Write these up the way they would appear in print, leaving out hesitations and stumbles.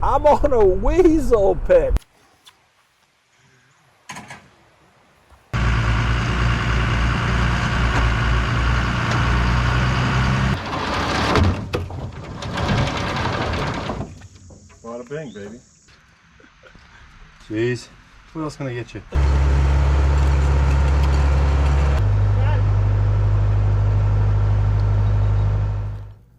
I'm on a weasel pit. Bada bing, baby. Jeez, what else can I get you?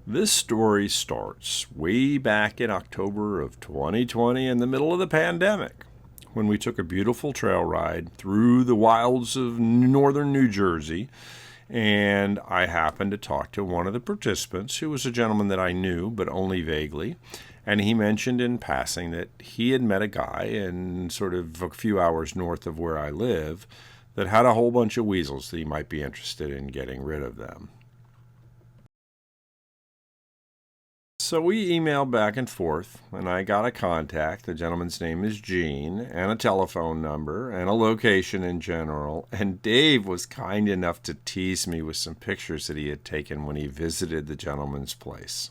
This story starts way back in October of 2020 in the middle of the pandemic, when we took a beautiful trail ride through the wilds of northern New Jersey, and I happened to talk to one of the participants, who was a gentleman that I knew, but only vaguely, and he mentioned in passing that he had met a guy in sort of a few hours north of where I live that had a whole bunch of weasels that he might be interested in getting rid of them. So we emailed back and forth, and I got a contact. The gentleman's name is Gene, and a telephone number, and a location in general. And Dave was kind enough to tease me with some pictures that he had taken when he visited the gentleman's place.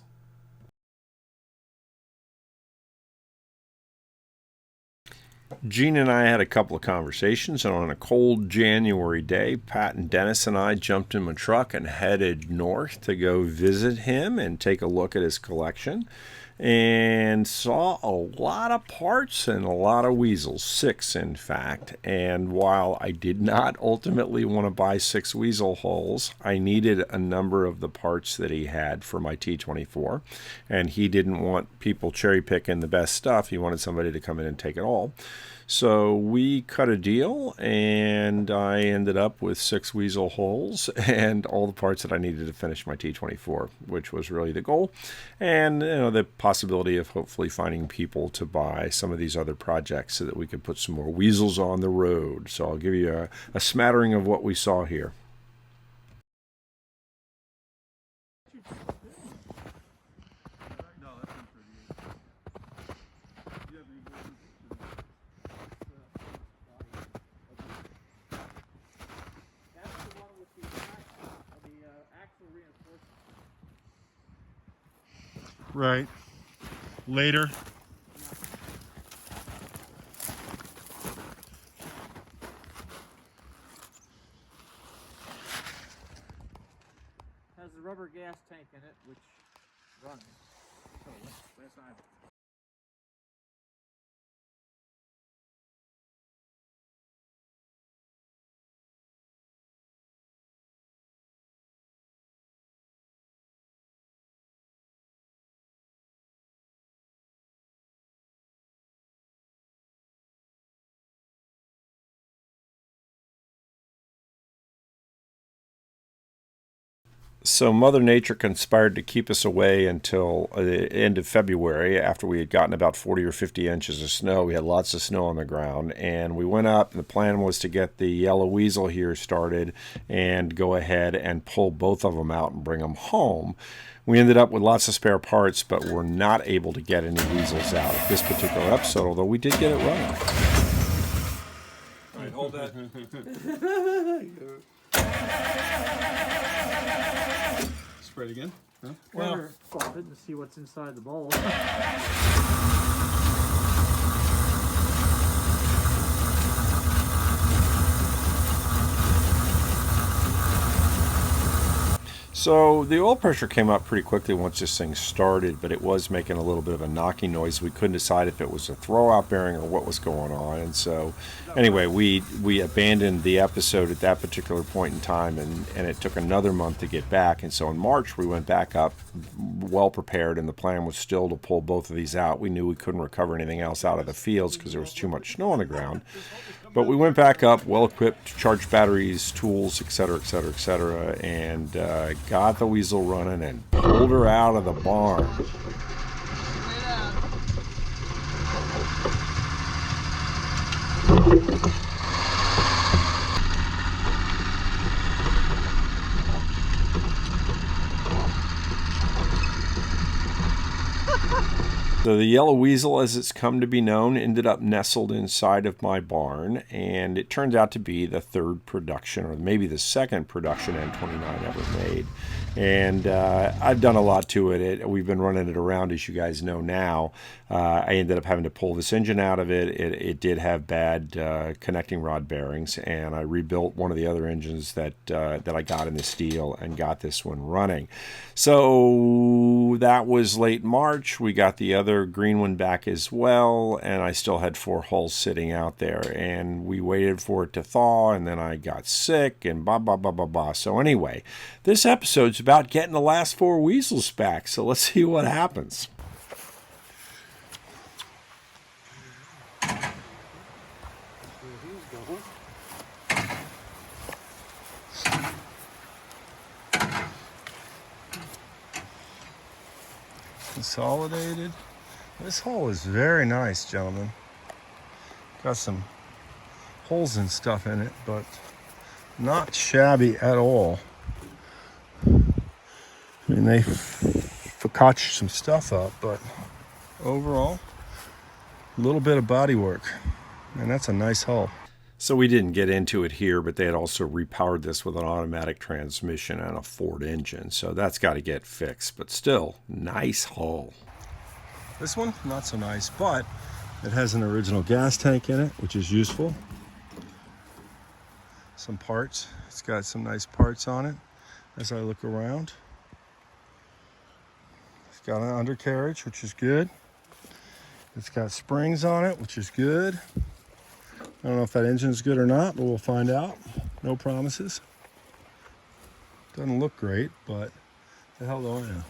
Gene and I had a couple of conversations, and on a cold January day, Pat and Dennis and I jumped in my truck and headed north to go visit him and take a look at his collection, and saw a lot of parts and a lot of weasels, 6 in fact. And while I did not ultimately want to buy 6 weasel hulls, I needed a number of the parts that he had for my T24, and he didn't want people cherry picking the best stuff. He wanted somebody to come in and take it all. So we cut a deal, and I ended up with 6 weasel hulls and all the parts that I needed to finish my T24, which was really the goal. And the possibility of hopefully finding people to buy some of these other projects so that we could put some more weasels on the road. So I'll give you a smattering of what we saw here. Right. Later. Has the rubber gas tank in it, which runs. So last time. So Mother Nature conspired to keep us away until the end of February, after we had gotten about 40 or 50 inches of snow. We had lots of snow on the ground, and we went up. The plan was to get the yellow weasel here started and go ahead and pull both of them out and bring them home. We ended up with lots of spare parts, but were not able to get any weasels out at this particular episode, although we did get it running. All right, hold that. Spray it again. Huh? Well, pop it and see what's inside the bowl. So the oil pressure came up pretty quickly once this thing started, but it was making a little bit of a knocking noise. We couldn't decide if it was a throwout bearing or what was going on. And so anyway, we abandoned the episode at that particular point in time, and it took another month to get back. And so in March, we went back up well prepared, and the plan was still to pull both of these out. We knew we couldn't recover anything else out of the fields because there was too much snow on the ground. But we went back up, well-equipped, charged batteries, tools, etc., etc., etc., and got the weasel running and pulled her out of the barn. So the yellow weasel, as it's come to be known, ended up nestled inside of my barn, and it turned out to be the third production, or maybe the second production N29 ever made. And I've done a lot to it. We've been running it around, as you guys know now. I ended up having to pull this engine out of it. It did have bad connecting rod bearings, and I rebuilt one of the other engines that I got in this deal and got this one running. So that was late March. We got the other green one back as well, and I still had 4 hulls sitting out there, and we waited for it to thaw, and then I got sick and blah, blah, blah, blah, blah. So anyway, this episode's about getting the last 4 weasels back, so let's see what happens. Consolidated. This hole is very nice, gentlemen. Got some holes and stuff in it, but not shabby at all. I mean, they focaccia some stuff up, but overall, a little bit of body work, and that's a nice hull. So we didn't get into it here, but they had also repowered this with an automatic transmission and a Ford engine, so that's got to get fixed, but still, nice hull. This one, not so nice, but it has an original gas tank in it, which is useful. Some parts. It's got some nice parts on it as I look around. It's got an undercarriage, which is good. It's got springs on it, which is good. I don't know if that engine's good or not, but we'll find out. No promises. Doesn't look great, but the hell do I know?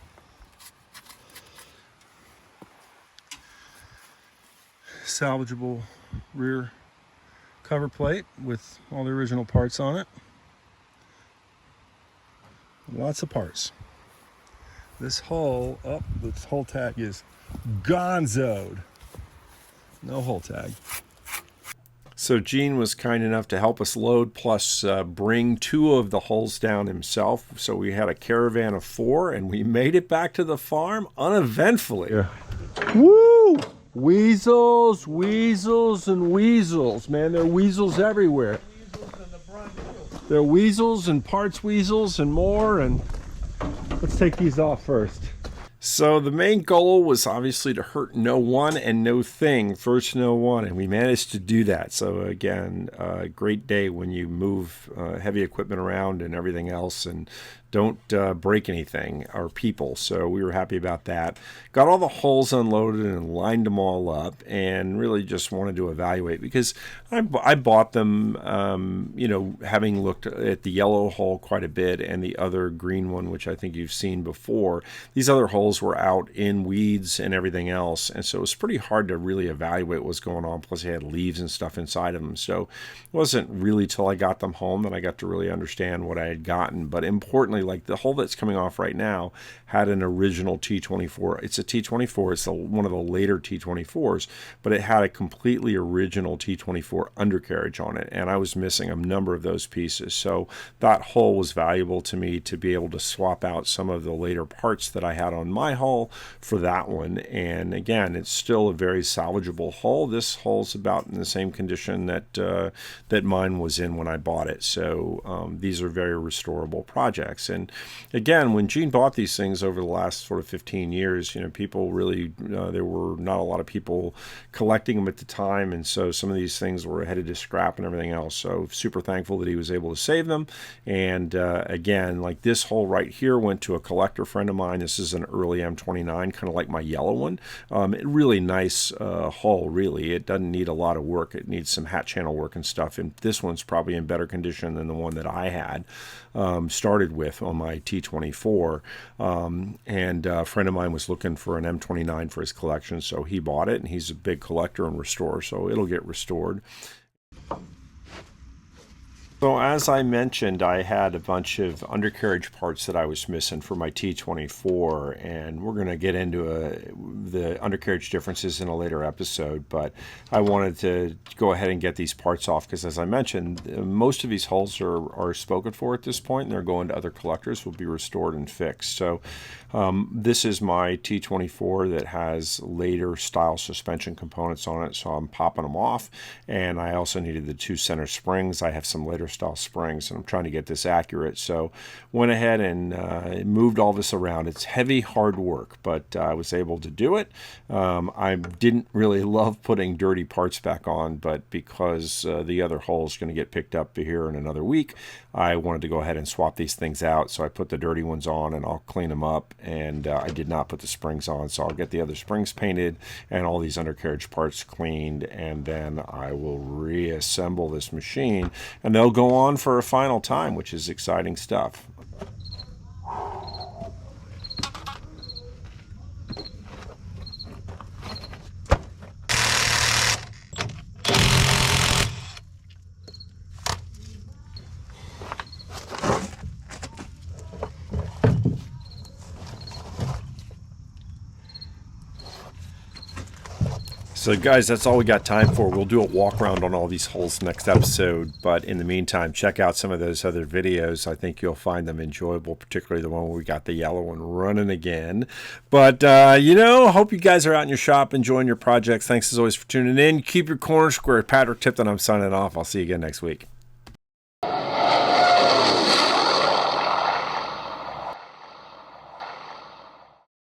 Salvageable rear cover plate with all the original parts on it. Lots of parts. This hull, this hull tag is gonzoed. No hull tag. So Gene was kind enough to help us load, plus bring 2 of the hulls down himself. So we had a caravan of 4, and we made it back to the farm uneventfully. Yeah. Woo! Weasels, weasels, and weasels. Man, there are weasels everywhere. There are weasels and parts weasels and more. And let's take these off first. So the main goal was obviously to hurt no one and no thing, first no one, and we managed to do that. So again, a great day when you move heavy equipment around and everything else and don't break anything or people. So we were happy about that. Got all the hulls unloaded and lined them all up, and really just wanted to evaluate because I bought them, you know, having looked at the yellow hull quite a bit and the other green one, which I think you've seen before. These other hulls were out in weeds and everything else, and so it was pretty hard to really evaluate what was going on. Plus, they had leaves and stuff inside of them, so it wasn't really till I got them home that I got to really understand what I had gotten. But importantly, like the hull that's coming off right now had an original T24. It's a T24. It's one of the later T24s, but it had a completely original T24 undercarriage on it, and I was missing a number of those pieces. So that hull was valuable to me to be able to swap out some of the later parts that I had on my hull for that one. And again, it's still a very salvageable hull. This hull's about in the same condition that that mine was in when I bought it. So these are very restorable projects. And again, when Gene bought these things over the last sort of 15 years, you know, people really, there were not a lot of people collecting them at the time. And so some of these things were headed to scrap and everything else. So super thankful that he was able to save them. And again, like this hull right here went to a collector friend of mine. This is an early M29, kind of like my yellow one. Really nice hull, really. It doesn't need a lot of work. It needs some hat channel work and stuff. And this one's probably in better condition than the one that I had started with on my T24. And a friend of mine was looking for an M29 for his collection, so he bought it, and he's a big collector and restorer, so it'll get restored. So as I mentioned, I had a bunch of undercarriage parts that I was missing for my T24, and we're going to get into the undercarriage differences in a later episode, but I wanted to go ahead and get these parts off because, as I mentioned, most of these hulls are spoken for at this point, and they're going to other collectors, will be restored and fixed. So this is my T24 that has later style suspension components on it, so I'm popping them off, and I also needed the 2 center springs. I have some later style springs, and I'm trying to get this accurate. So went ahead and moved all this around. It's heavy, hard work, but I was able to do it. I didn't really love putting dirty parts back on, but because the other hull is going to get picked up here in another week, I wanted to go ahead and swap these things out. So I put the dirty ones on and I'll clean them up, and I did not put the springs on. So I'll get the other springs painted and all these undercarriage parts cleaned, and then I will reassemble this machine, and they'll go on for a final time, which is exciting stuff. So guys, that's all we got time for. We'll do a walk around on all these holes next episode, but in the meantime, check out some of those other videos. I think you'll find them enjoyable, particularly the one where we got the yellow one running again. But, hope you guys are out in your shop enjoying your projects. Thanks as always for tuning in. Keep your corners square. Patrick Tipton, I'm signing off. I'll see you again next week.